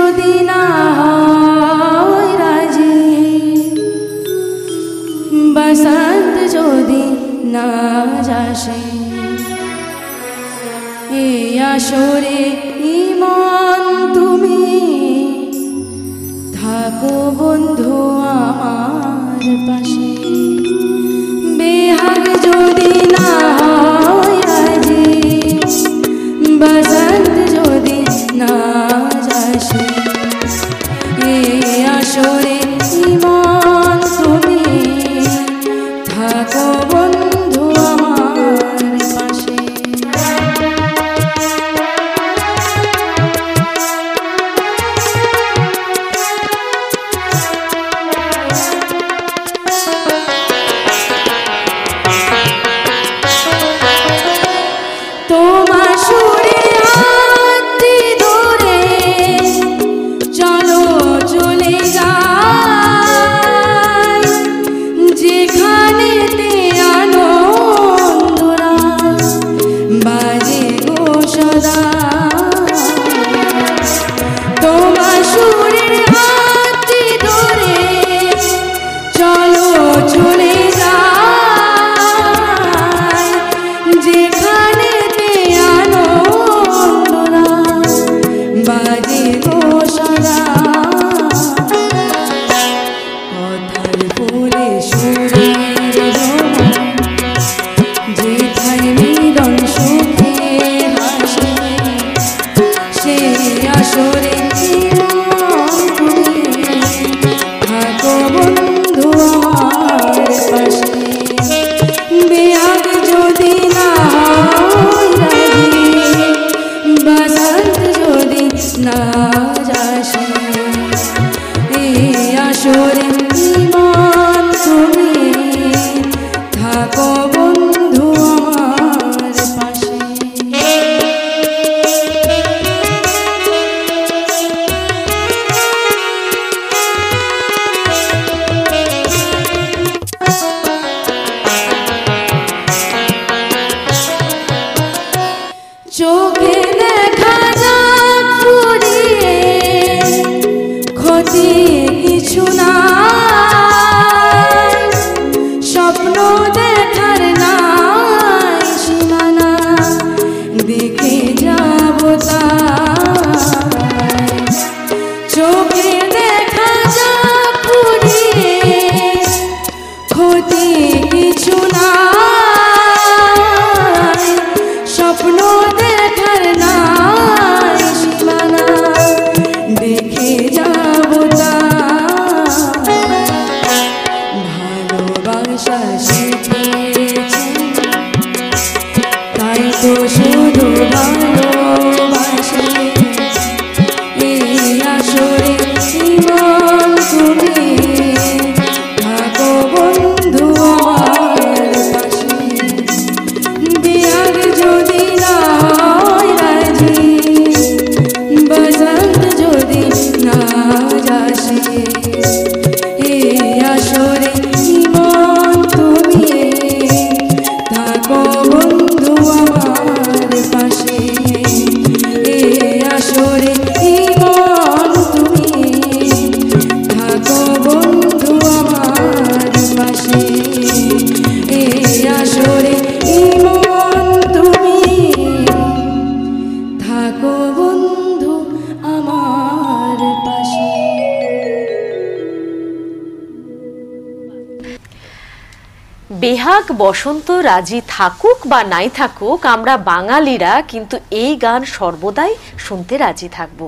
যদি না হয় রাজি, বসন্ত যদি না যাসে, এই আসরে ইমান তুমি থাকো বন্ধু আমার পাশে। বেহাগ যদি না হয় রাজি, বসন্ত যদি না যাসে, এই আসরে ইমান তুমি থাকো বন্ধু আমার পাশে। তোমার সুরে হাতটি ধরে চলো চলে যাই, যেখানেতে আনন্দরা বাজে গো সদা। তোমার সুরে হাতটি ধরে চলো চলে যাই, যেখানেতে আনন্দরা বাজে গো সদা। কথার বলে সুরের যেথায় মিলন সুখে হাসে, সে আসরে তুমি থাকো বন্ধু আমার পাশে। বেয়াগ যদি না হয় রাজি, বসন্ত যদি না যাসে, এই আসরে ইমান তুমি থাকো বন্ধু আমার পাশে। চোখে দেখা যাক ফুরিয়ে, ক্ষতি কিছু নাই, স্বপ্ন দেখার নাই সীমানা, দেখে যাব তাই। চোখে দেখা যাক ফুরিয়ে, ক্ষতি কিছু নাই, স্বপ্ন দেখার নাই সীমানা, দেখে যাব তাই। ভালোবাসা শিখেছি তাই তো শুধু ভালোবাসি, এই আসরে ইমান তুমি থাকো বন্ধু আমার পাশে। বেয়াগ যদি না হয় রাজি, বসন্ত যদি না যাসে, এই আসরে ইমান তুমি থাকো বন্ধু আমার পাশে। এই আসরে ইমান তুমি থাকো বন্ধু আমার পাশে। এই আসরে ইমান তুমি থাকো বন্ধু আমার পাশে। বেহাগ বসন্ত রাজি থাকুক বা নাই থাকুক, আমরা বাঙালিরা কিন্তু এই গান সর্বদাই শুনতে রাজি থাকবো।